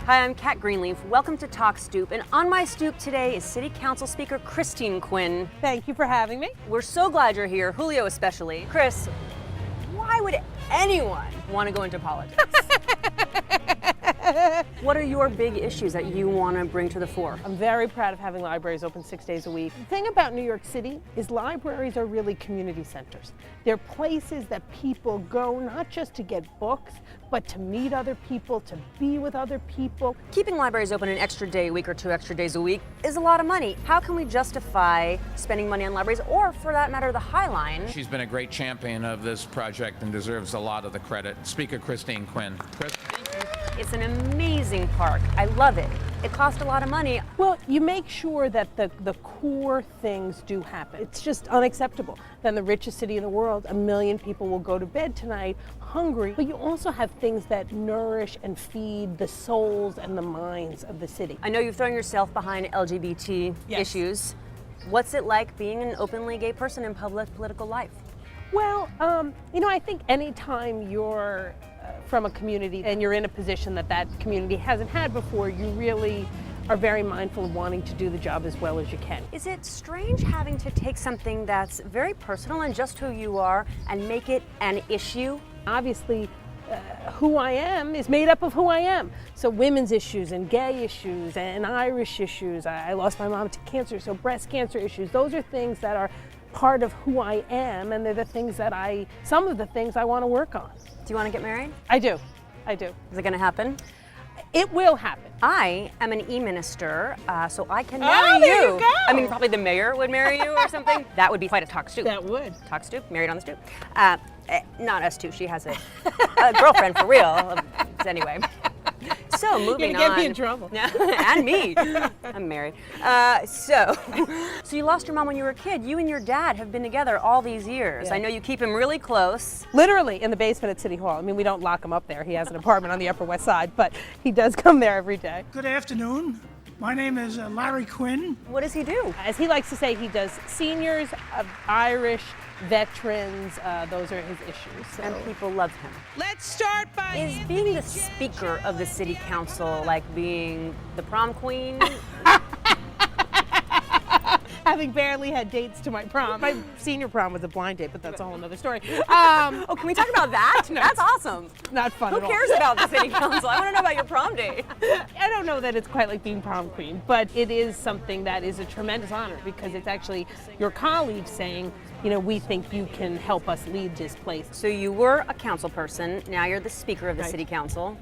Hi, I'm Kat Greenleaf. Welcome to Talk Stoop. And on my stoop today is City Council Speaker Quinn. Thank you for having me. We're so glad you're here, Julio especially. Chris, why would anyone want to go into politics? What are your big issues that you want to bring to the fore? I'm very proud of having libraries open 6 days a week. The thing about New York City is libraries are really community centers. They're places that people go not just to get books, but to meet other people, to be with other people. Keeping libraries open an extra day a week or 2 extra days a week is a lot of money. How can we justify spending money on libraries, or for that matter, the High Line? She's been a great champion of this project and deserves a lot of the credit. Speaker Quinn. Chris? It's an amazing park. I love it. It cost a lot of money. Well, you make sure that the core things do happen. It's just unacceptable. Then the richest city in the world, 1 million people will go to bed tonight hungry. But you also have things that nourish and feed the souls and the minds of the city. I know you've thrown yourself behind LGBT issues. What's it like being an openly gay person in public political life? Well, I think anytime you're from a community and you're in a position that community hasn't had before, you really are very mindful of wanting to do the job as well as you can. Is it strange having to take something that's very personal and just who you are and make it an issue? Obviously, who I am is made up of who I am. So women's issues and gay issues and Irish issues. I lost my mom to cancer, so breast cancer issues. Those are things that are part of who I am, and they're the things that some of the things I want to work on. Do you want to get married? I do. Is it going to happen? It will happen. I am an e-minister, so I can marry you. There you go. I mean, probably the mayor would marry you or something. That would be quite a Talk Stoop. That would. Talk Stoop, married on the stoop. Not us two. She has a girlfriend for real. Anyway. So moving on. You're gonna get me in trouble. And me. I'm married. So you lost your mom when you were a kid. You and your dad have been together all these years. Yeah. I know you keep him really close. Literally in the basement at City Hall. I mean, we don't lock him up there. He has an apartment on the Upper West Side, but he does come there every day. Good afternoon. My name is Larry Quinn. What does he do? As he likes to say, he does seniors, Irish, veterans, those are his issues. So. And people love him. Let's start by Is being the speaker of the city council like being the prom queen? having barely had dates to my prom. My senior prom was a blind date, but that's a whole other story. Oh, can we talk about that? No, that's awesome. Not fun Who at all. cares about the city council? I want to know about your prom date. I don't know that it's quite like being prom queen, but it is something that is a tremendous honor because it's actually your colleagues saying, you know, we think you can help us lead this place. So you were a council person, now you're the speaker of the city council.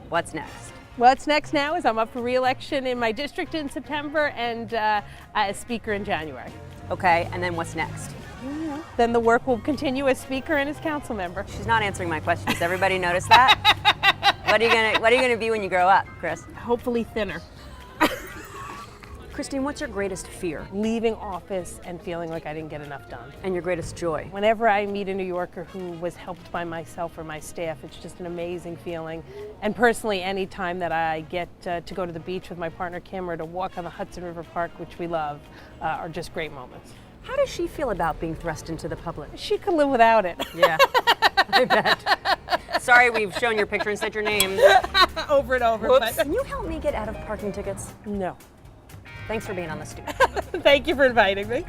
What's next? What's next now is I'm up for re-election in my district in September and as speaker in January. Okay, and then what's next? Then the work will continue as speaker and as council member. She's not answering my questions. Everybody notice that? What are you gonna be when you grow up, Chris? Hopefully thinner. Christine, what's your greatest fear? Leaving office and feeling like I didn't get enough done. And your greatest joy? Whenever I meet a New Yorker who was helped by myself or my staff, it's just an amazing feeling. And personally, any time that I get to go to the beach with my partner Kim or to walk on the Hudson River Park, which we love, are just great moments. How does she feel about being thrust into the public? She could live without it. Yeah, I bet. Sorry we've shown your picture and said your name. Over and over. Whoops. But Can you help me get out of parking tickets? no. Thanks for being on the stoop. Thank you for inviting me.